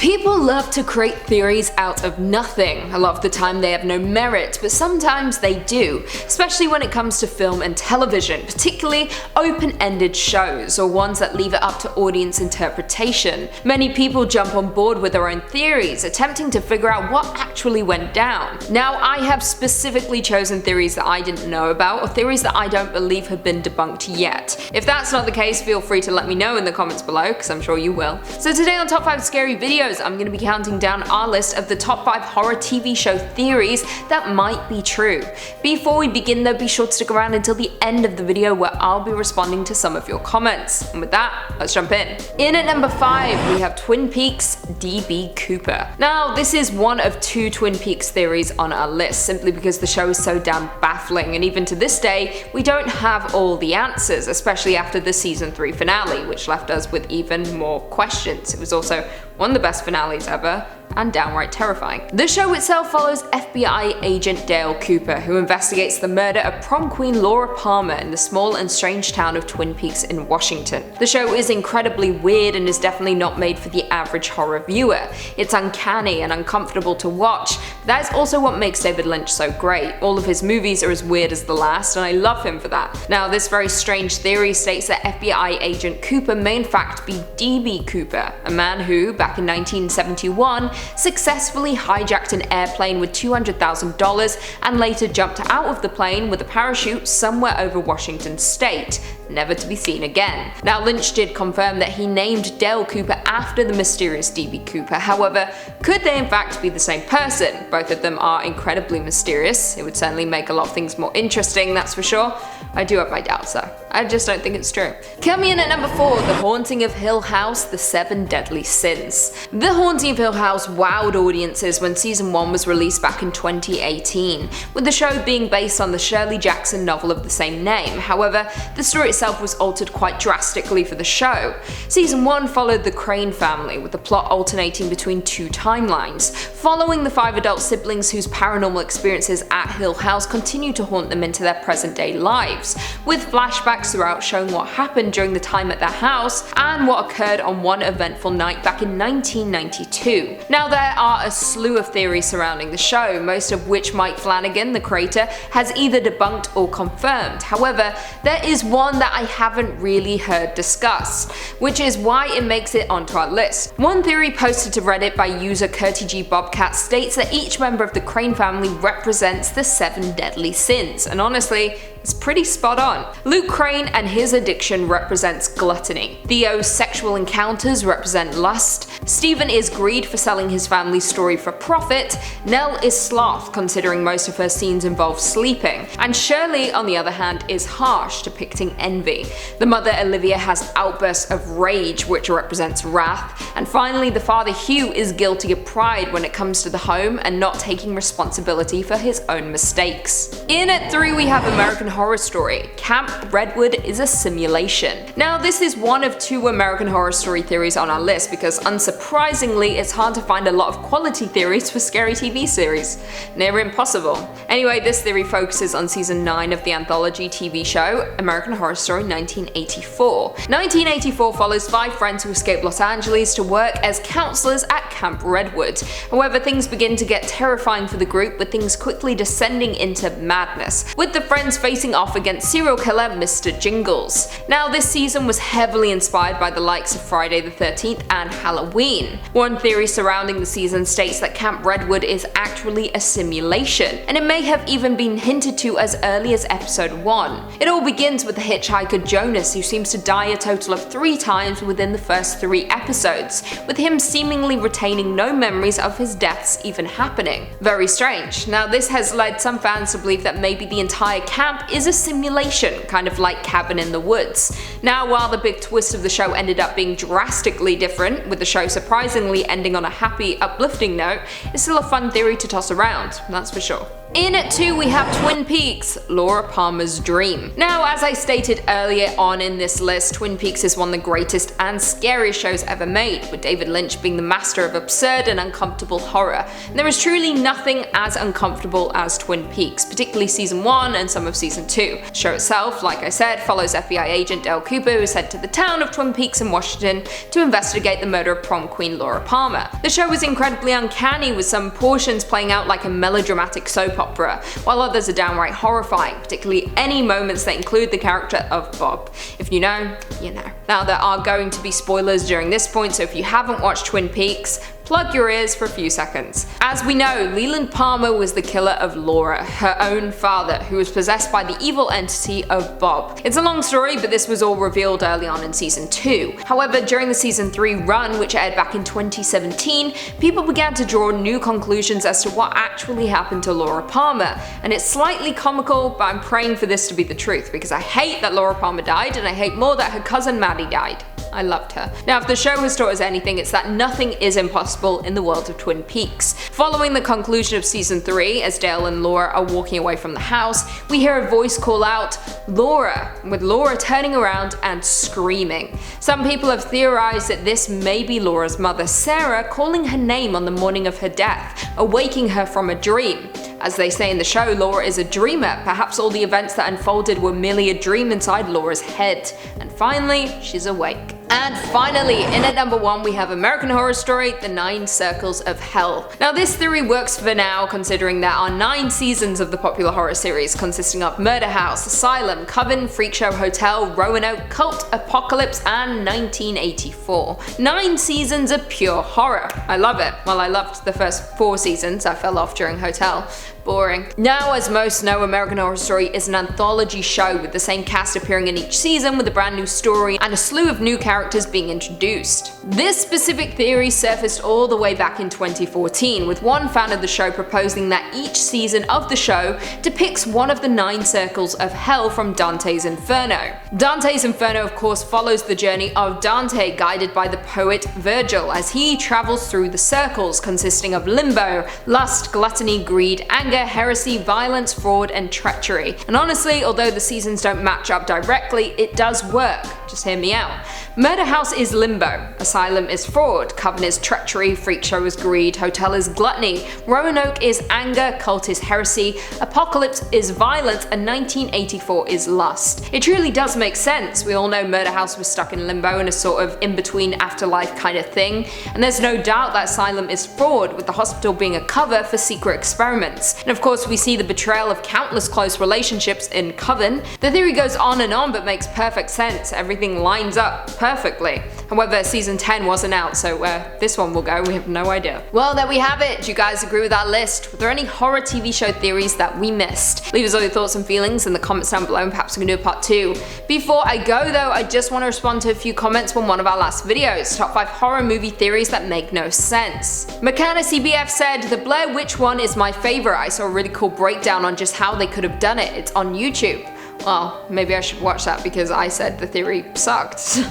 People love to create theories out of nothing. A lot of the time they have no merit, but sometimes they do, especially when it comes to film and television, particularly open-ended shows or ones that leave it up to audience interpretation. Many people jump on board with their own theories, attempting to figure out what actually went down. Now, I have specifically chosen theories that I didn't know about, or theories that I don't believe have been debunked yet. If that's not the case, feel free to let me know in the comments below, because I'm sure you will. So today on Top 5 Scary Videos, I'm going to be counting down our list of the top 5 horror TV show theories that might be true. Before we begin though, be sure to stick around until the end of the video where I'll be responding to some of your comments. And with that, let's jump in. In at number 5, we have Twin Peaks' D.B. Cooper. Now, this is one of 2 Twin Peaks theories on our list, simply because the show is so damn baffling, and even to this day, we don't have all the answers, especially after the season 3 finale, which left us with even more questions. It was also one of the best finales ever, and downright terrifying. The show itself follows FBI agent Dale Cooper, who investigates the murder of prom queen Laura Palmer in the small and strange town of Twin Peaks in Washington. The show is incredibly weird and is definitely not made for the average horror viewer. It's uncanny and uncomfortable to watch. That is also what makes David Lynch so great. All of his movies are as weird as the last, and I love him for that. Now, this very strange theory states that FBI agent Cooper may in fact be D.B. Cooper, a man who, back in 1971, successfully hijacked an airplane with $200,000 and later jumped out of the plane with a parachute somewhere over Washington state, never to be seen again. Now, Lynch did confirm that he named Dale Cooper after the mysterious D.B. Cooper. However, could they in fact be the same person? Both of them are incredibly mysterious. It would certainly make a lot of things more interesting, that's for sure. I do have my doubts though. I just don't think it's true. Coming in at number 4, The Haunting of Hill House: The 7 Deadly Sins. The Haunting of Hill House wowed audiences when season 1 was released back in 2018, with the show being based on the Shirley Jackson novel of the same name. However, the story itself was altered quite drastically for the show. Season 1 followed the Crane family, with the plot alternating between 2 timelines, following the 5 adult siblings whose paranormal experiences at Hill House continue to haunt them into their present-day lives, with flashbacks throughout showing what happened during the time at their house and what occurred on one eventful night back in 1992. Now, there are a slew of theories surrounding the show, most of which Mike Flanagan, the creator, has either debunked or confirmed. However, there is one that I haven't really heard discussed, which is why it makes it onto our list. One theory posted to Reddit by user Curty G Bobcat states that each member of the Crane family represents the 7 deadly sins, and honestly, it's pretty spot on. Luke Crane and his addiction represents gluttony. Theo's sexual encounters represent lust. Stephen is greed for selling his family's story for profit. Nell is sloth, considering most of her scenes involve sleeping. And Shirley, on the other hand, is harsh, depicting envy. The mother Olivia has outbursts of rage, which represents wrath. And finally, the father Hugh is guilty of pride when it comes to the home and not taking responsibility for his own mistakes. In at 3, we have American Horror Story: Camp Redwood is a simulation. Now, this is one of 2 American Horror Story theories on our list because, unsurprisingly, it's hard to find a lot of quality theories for scary TV series. Near impossible. Anyway, this theory focuses on season 9 of the anthology TV show American Horror Story 1984. 1984 follows 5 friends who escape Los Angeles to work as counselors at Camp Redwood. However, things begin to get terrifying for the group, with things quickly descending into madness, with the friends facing off against serial killer Mr. Jingles. Now, this season was heavily inspired by the likes of Friday the 13th and Halloween. One theory surrounding the season states that Camp Redwood is actually a simulation, and it may have even been hinted to as early as episode 1. It all begins with the hitchhiker Jonas, who seems to die a total of 3 times within the first 3 episodes, with him seemingly retaining no memories of his deaths even happening. Very strange. Now, this has led some fans to believe that maybe the entire camp is a simulation, kind of like Cabin in the Woods. Now, while the big twist of the show ended up being drastically different, with the show surprisingly ending on a happy, uplifting note, it's still a fun theory to toss around, that's for sure. In at 2 we have Twin Peaks, Laura Palmer's Dream. Now, as I stated earlier on in this list, Twin Peaks is one of the greatest and scariest shows ever made, with David Lynch being the master of absurd and uncomfortable horror. And there is truly nothing as uncomfortable as Twin Peaks, particularly season 1 and some of season 2. The show itself, like I said, follows FBI agent Dale Cooper, who is sent to the town of Twin Peaks in Washington to investigate the murder of prom queen Laura Palmer. The show was incredibly uncanny, with some portions playing out like a melodramatic soap opera, while others are downright horrifying, particularly any moments that include the character of Bob. If you know, you know. Now, there are going to be spoilers during this point, so if you haven't watched Twin Peaks, plug your ears for a few seconds. As we know, Leland Palmer was the killer of Laura, her own father, who was possessed by the evil entity of Bob. It's a long story, but this was all revealed early on in season 2. However, during the season 3 run, which aired back in 2017, people began to draw new conclusions as to what actually happened to Laura Palmer. And it's slightly comical, but I'm praying for this to be the truth, because I hate that Laura Palmer died, and I hate more that her cousin Maddie died. I loved her. Now, if the show has taught us anything, it's that nothing is impossible in the world of Twin Peaks. Following the conclusion of season 3, as Dale and Laura are walking away from the house, we hear a voice call out, "Laura," with Laura turning around and screaming. Some people have theorized that this may be Laura's mother, Sarah, calling her name on the morning of her death, awaking her from a dream. As they say in the show, Laura is a dreamer. Perhaps all the events that unfolded were merely a dream inside Laura's head. And finally, she's awake. And finally, in at number 1 we have American Horror Story, The 9 Circles of Hell. Now, this theory works for now, considering there are 9 seasons of the popular horror series, consisting of Murder House, Asylum, Coven, Freakshow Hotel, Roanoke, Cult, Apocalypse, and 1984. 9 seasons of pure horror. I love it. Well, I loved the first 4 seasons. I fell off during Hotel. Boring. Now, as most know, American Horror Story is an anthology show with the same cast appearing in each season with a brand new story and a slew of new characters being introduced. This specific theory surfaced all the way back in 2014, with one fan of the show proposing that each season of the show depicts one of the 9 circles of hell from Dante's Inferno. Dante's Inferno, of course, follows the journey of Dante, guided by the poet Virgil, as he travels through the circles consisting of limbo, lust, gluttony, greed, anger, heresy, violence, fraud, and treachery. And honestly, although the seasons don't match up directly, it does work. Just hear me out. Murder House is limbo, Asylum is fraud, Coven is treachery, Freakshow is greed, Hotel is gluttony, Roanoke is anger, Cult is heresy, Apocalypse is violence, and 1984 is lust. It truly does make sense. We all know Murder House was stuck in limbo in a sort of in-between afterlife kind of thing, and there's no doubt that Asylum is fraud, with the hospital being a cover for secret experiments. And of course, we see the betrayal of countless close relationships in Coven. The theory goes on and on, but makes perfect sense. Everything lines up perfectly. However, season 10 wasn't out, so where this one will go, we have no idea. Well, there we have it. Do you guys agree with our list? Were there any horror TV show theories that we missed? Leave us all your thoughts and feelings in the comments down below, and perhaps we can do a part 2. Before I go though, I just want to respond to a few comments from one of our last videos, top 5 horror movie theories that make no sense. McKenna CBF said, "The Blair Witch one is my favorite. I saw a really cool breakdown on just how they could have done it. It's on YouTube." Well, maybe I should watch that because I said the theory sucked.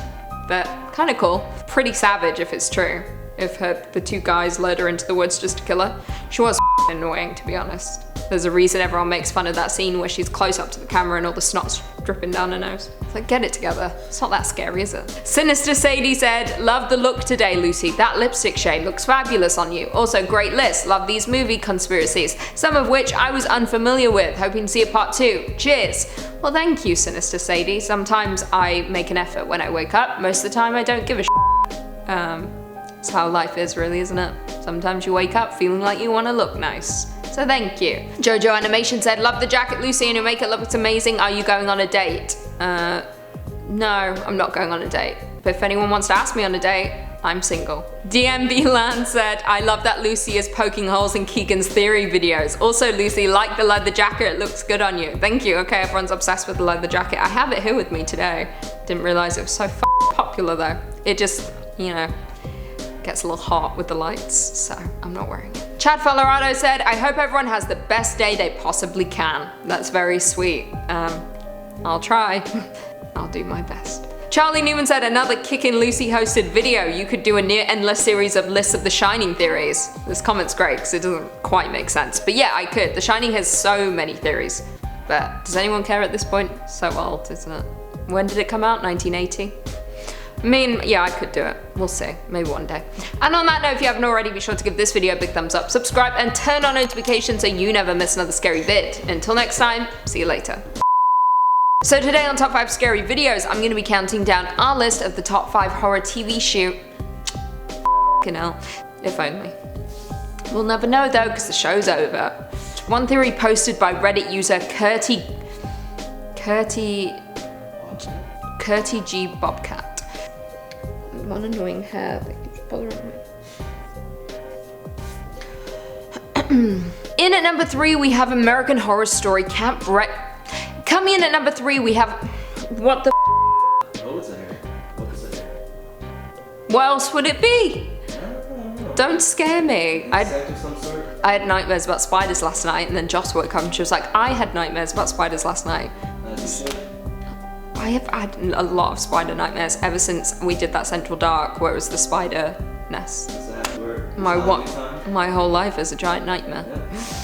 But kinda cool. Pretty savage if it's true. If the 2 guys led her into the woods just to kill her. She was annoying, to be honest. There's a reason everyone makes fun of that scene where she's close up to the camera and all the snot's dripping down her nose. It's like, get it together. It's not that scary, is it? Sinister Sadie said, "Love the look today, Lucy. That lipstick shade looks fabulous on you. Also, great list. Love these movie conspiracies, some of which I was unfamiliar with. Hoping to see a part 2. Cheers." Well, thank you, Sinister Sadie. Sometimes I make an effort when I wake up. Most of the time I don't give a It's how life is, really, isn't it? Sometimes you wake up feeling like you want to look nice. So thank you. Jojo Animation said, "Love the jacket, Lucy, and your makeup looks amazing. Are you going on a date?" No, I'm not going on a date. But if anyone wants to ask me on a date, I'm single. DMB Land said, "I love that Lucy is poking holes in Keegan's theory videos. Also, Lucy, like the leather jacket, it looks good on you." Thank you. Okay, everyone's obsessed with the leather jacket. I have it here with me today. Didn't realize it was so popular though. It just, you know, gets a little hot with the lights, so I'm not wearing it. Chad Colorado said, "I hope everyone has the best day they possibly can." That's very sweet. I'll try. I'll do my best. Charlie Newman said, another Kickin' Lucy hosted video. You could do a near endless series of lists of The Shining theories. This comment's great because it doesn't quite make sense. But yeah, I could. The Shining has so many theories. But does anyone care at this point? So old, isn't it? When did it come out? 1980? I mean, yeah, I could do it. We'll see. Maybe one day. And on that note, if you haven't already, be sure to give this video a big thumbs up, subscribe, and turn on notifications so you never miss another scary vid. Until next time, see you later. So today on Top 5 Scary Videos, I'm going to be counting down our list of the top 5 horror TV show. F***ing hell. If only. We'll never know though, because the show's over. One theory posted by Reddit user Curty G Bobcat. One annoying hair that keeps bothering me. In at number 3 we have American Horror Story Camp Coming in at number 3 we have... What the Oh, it's in here. What's in here? What else would it be? Don't scare me. I had nightmares about spiders last night, and then Joss woke up and she was like, I had nightmares about spiders last night. I have had a lot of spider nightmares ever since we did that Central Dark where it was the spider nest. My whole life is a giant nightmare. Yeah.